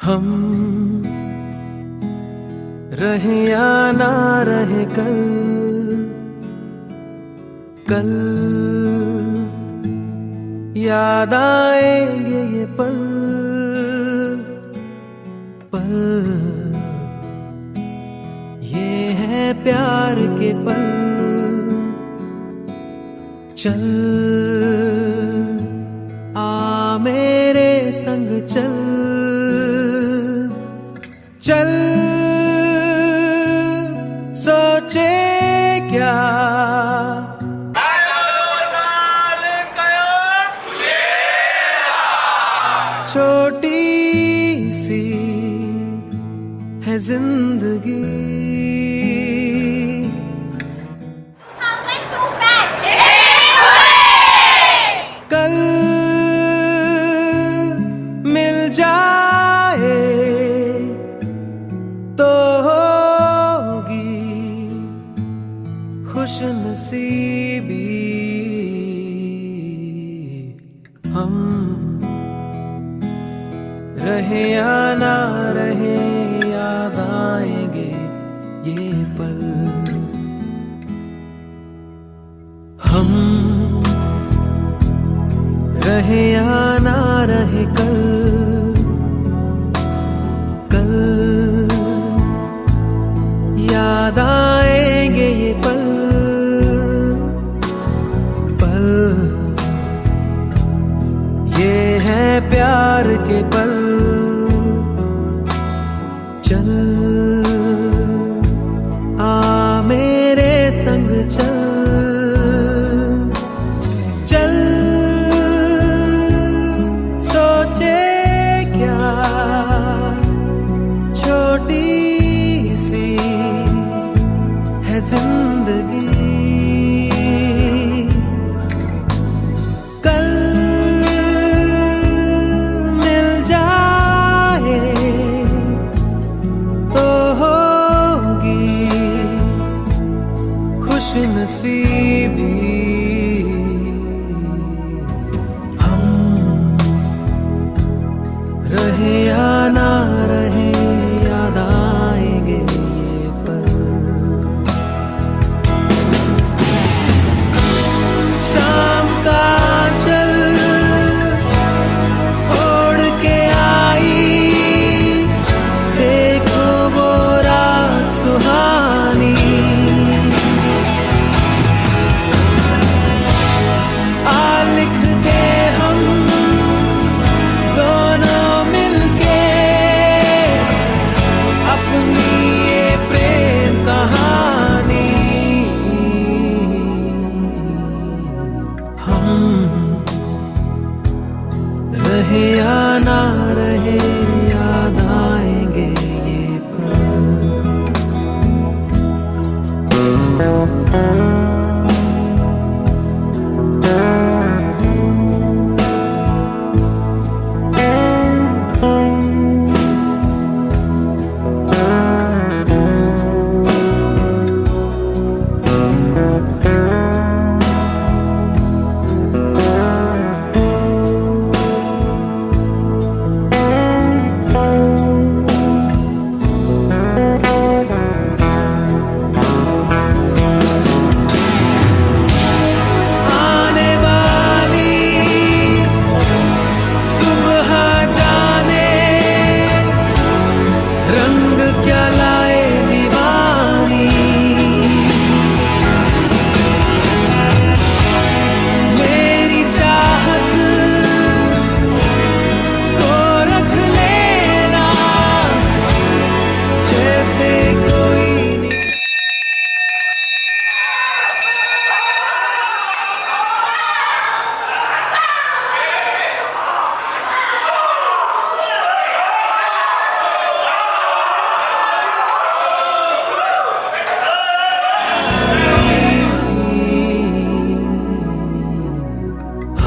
हम रहे या ना रहे कल, कल याद आएंगे ये पल, पल ये है प्यार के पल। चल आ मेरे संग चल, चल सोचे क्या छोटी सी है जिंदगी। कल मिल जाए तो होगी खुशनसीबी। हम रहे या ना रहे याद आएंगे ये पल। हम रहे या ना रहे कल, कल याद आएंगे ये पल, पल ये है प्यार के पल। चल आ मेरे संग चल, चल सोचे क्या छोटी सी है जिंदगी। कल मिल जाए तो होगी खुशनसीबी। रहे या ना रहे याद आएंगे ये पल। शाम का चल ओढ़ के आई, देखो वो रात सुहानी। आ लिख दे हम रहे या ना रहे याद आएंगे ये पल।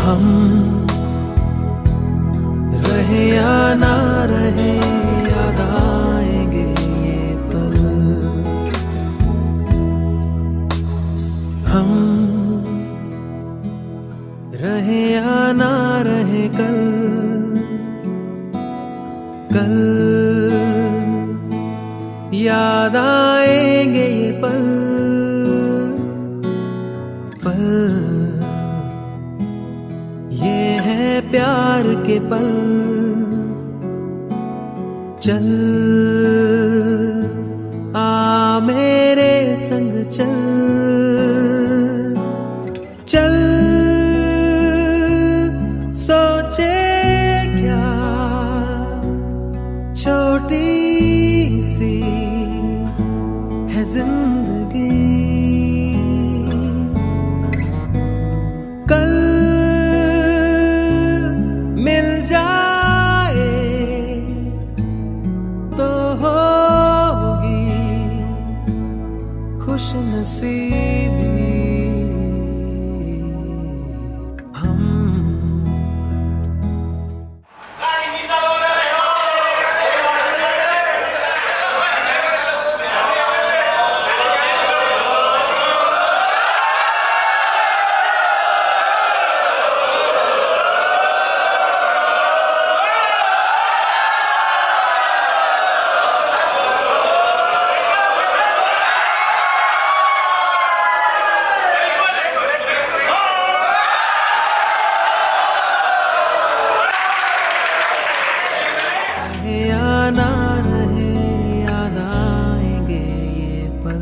हम रहे या ना रहे याद आएंगे ये पल। हम रहे या ना रहे कल, कल याद आएंगे ये पल पल, ये है प्यार के पल। चल आ मेरे संग चल चल, सोचे क्या छोटी सी है जिंदगी। कल मिल जाए तो होगी खुश नसीबी हम। ना रहे याद आएंगे ये पल।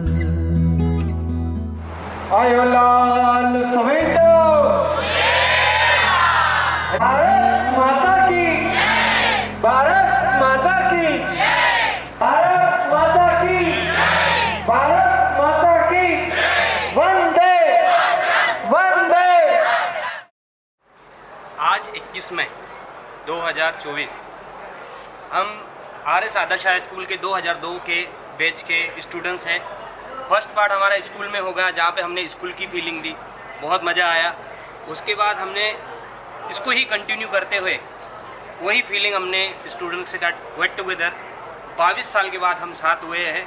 आयो लाल सवेचो, भारत माता की, भारत माता की, भारत माता की, भारत माता की, वंदे वंदे। आज 21 मई 2024 हम आर.एस. आदर्श हाई स्कूल के 2002 के बैच के स्टूडेंट्स हैं। फर्स्ट पार्ट हमारा स्कूल में होगा जहाँ पे हमने स्कूल की फीलिंग दी, बहुत मज़ा आया। उसके बाद हमने इसको ही कंटिन्यू करते हुए वही फीलिंग हमने स्टूडेंट्स से गेट टुगेदर 22 साल के बाद हम साथ हुए हैं।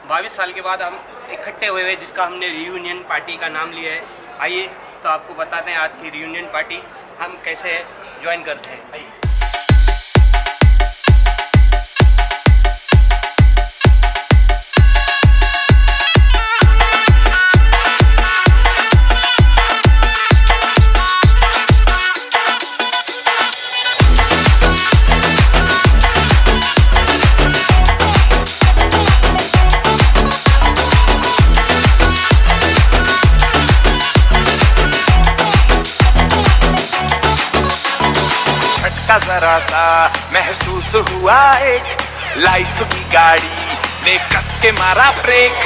22 साल के बाद हम इकट्ठे हुए हैं जिसका हमने रियूनियन पार्टी का नाम लिया है। आइए तो आपको बताते हैं आज की रियूनियन पार्टी हम कैसे ज्वाइन करते हैं। आइए। जरा सा महसूस हुआ एक लाइफ की गाड़ी ने कस के मारा ब्रेक।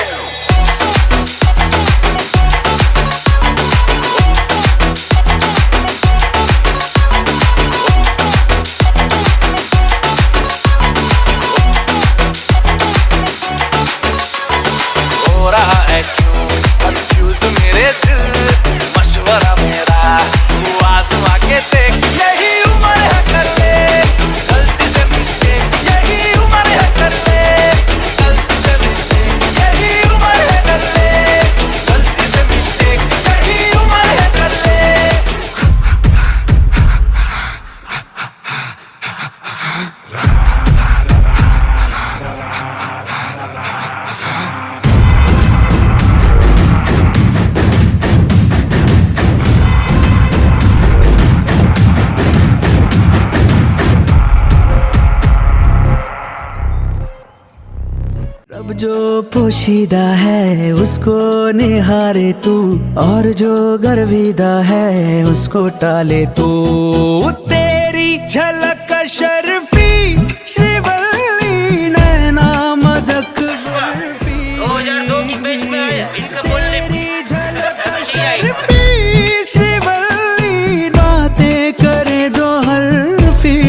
हो रहा है क्यों कंफ्यूज मेरे दिल, मशवरा मेरा तू आजमा के देख। यही उम्र है कर ले गलती से मिस्टेक, यही उम्र है कर ले गलती से मिस्टेक, यही उम्र है कर ले गलती से मिस्टेक, यही उम्र है कर ले। रब जो पोशीदा है उसको निहारे तू, और जो गर्विदा है उसको टाले तू। तेरी झलक शर्फी श्रीवल्ली नैना मदक जुल्फी, 2002 की बैच में आया इनका बोलने तेरी झलक शर्फी श्रीवल्ली बातें करे दो हल्फी।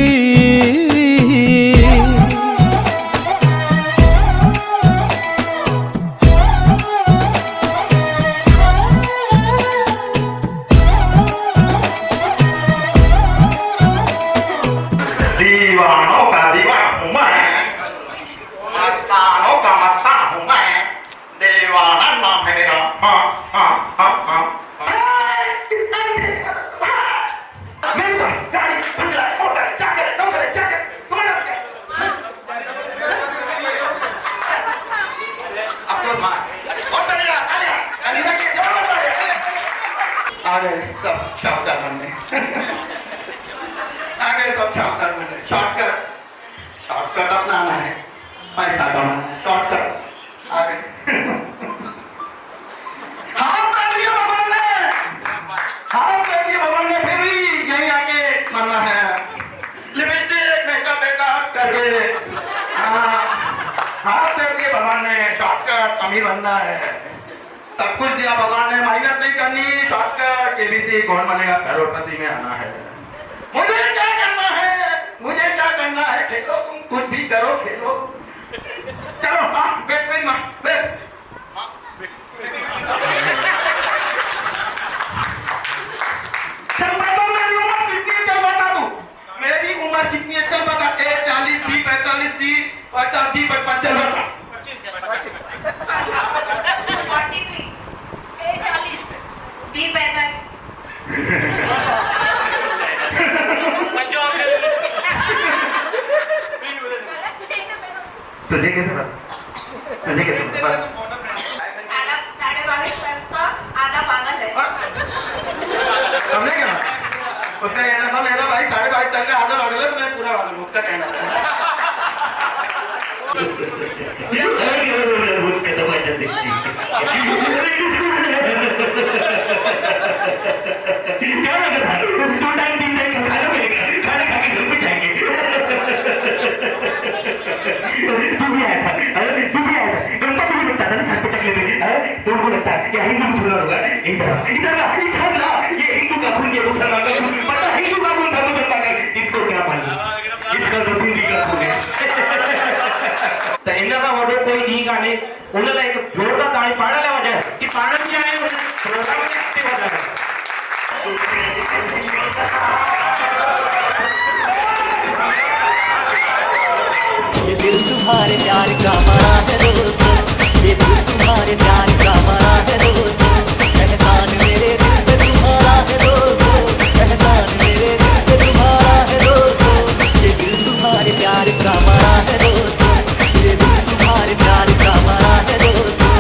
दीवानों का दीवाना हूँ मैं, मस्तानों का मस्ताना हूँ मैं, दीवाना नाम है मेरा। हाँ हाँ हाँ हाँ। आ गए सब शॉर्टकट बनने आ गए सब शॉर्टकट बनने शॉर्टकट अपनाना है पैसा कमाना है शॉर्टकट आ गए हाथ कर दिया भगवान ने फिर भी यहीं आके मरना है लिपस्टिक मेकअप करके हाथ कर दिए भगवान ने शॉर्टकट अमीर बनना है सब कुछ दिया भगवान ने मेहनत नहीं करनी शॉर्टकट केबीसी कौन बनेगा करोड़पति में आना है मुझे क्या करना है खेलो तुम कुछ भी करो खेलो चलो हाँ बैठ चल बता मेरी उम्र कितनी है चल बता तू मेरी उम्र कितनी है चल बता 40 थी 45 थी 50 थी 55 चल बता 45 तुझे कैसे पता समझे क्या उसका कहना था मेरा भाई 22.5 साल का आधा पागल है मैं पूरा पागल हूँ उसका कहना था तर यांना ऑर्डर कोई दी गाणे उन्हाला एक जोरदार ताळी पाडायला वाजाय की पाडत जी आहे प्रोग्राममध्ये ते वाजाय ये दिल तुम्हारे प्यार का मरा है दोस्तों ये दिल तुम्हारे प्यार का मरा है दोस्तों एहसान मेरे दिल पे तुम्हारा है दोस्तों एहसान मेरे दिल पे तुम्हारा है दोस्तों ये दिल तुम्हारे प्यार का मरा है दोस्तों ये दिल तुम्हारे प्यार का मरा है दोस्तों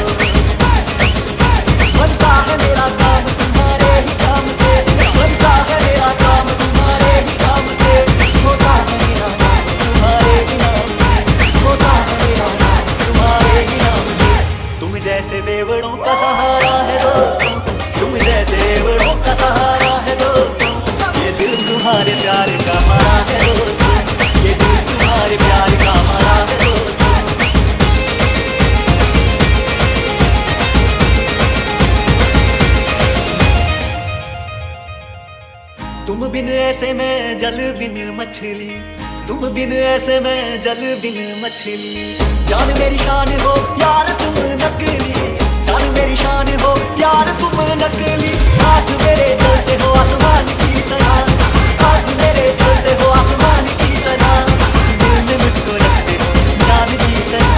बनता है मेरा काम तुम्हारे ही काम से बनता है मेरा काम तुम्हारे ही काम से होता है मेरा काम तुम्हारे ही नाम से होता है मेरा नाम तुम्हारे ही नाम से तुम जैसे बेवड़ों का सहारा है दोस्तों तुम जैसे बेवड़ों का सहारा है दोस्तों ये दिल तुम्हारे प्यार का मरा है दोस्तों ये दिल तुम्हारे प्यार का मरा है दोस्तों तुम बिन ऐसे में जल बिन मछली तुम बिन ऐसे में जल बिन मछली जान मेरी शान हो यार तुम नकली जान मेरी शान हो यार तुम नकली साथ मेरे चलते हो आसमान की तरह साथ मेरे चलते हो आसमान की तरह दिल में मुझको रखते हो जान की तरह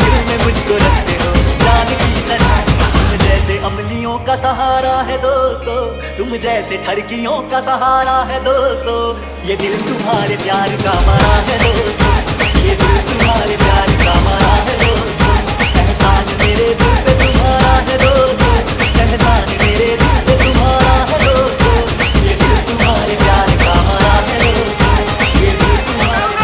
दिल में मुझको रखते हो जान की तरह तुम जैसे अमलियों का सहारा है दोस्तों तुम जैसे ठरकियों का सहारा है दोस्तों ये दिल तुम्हारे प्यार का मरा है दोस्तों ये दिल तुम्हारे प्यार का मरा है दोस्तों एहसान मेरे दिल पे तुम्हारा है दोस्तों एहसान मेरे दिल पे तुम्हारा है दोस्तों ये दिल तुम्हारे प्यार का मरा है दोस्तों ये दिल तुम्हारे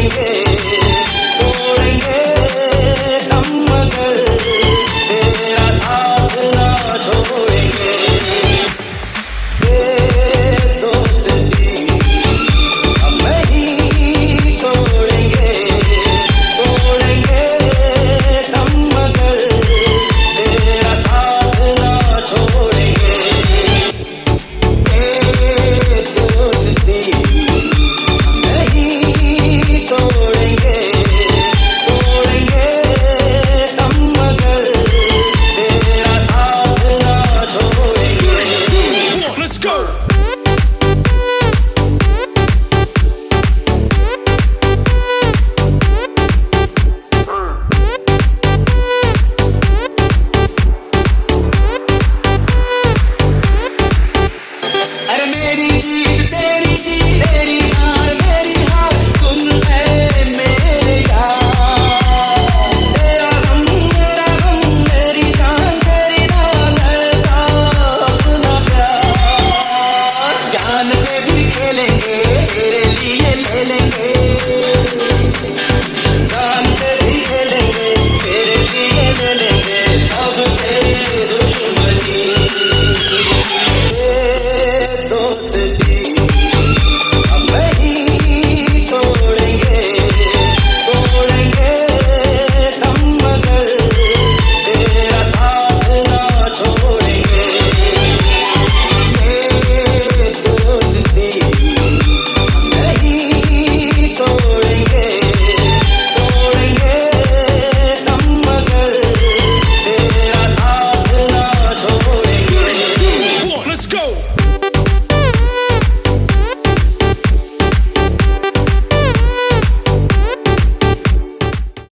में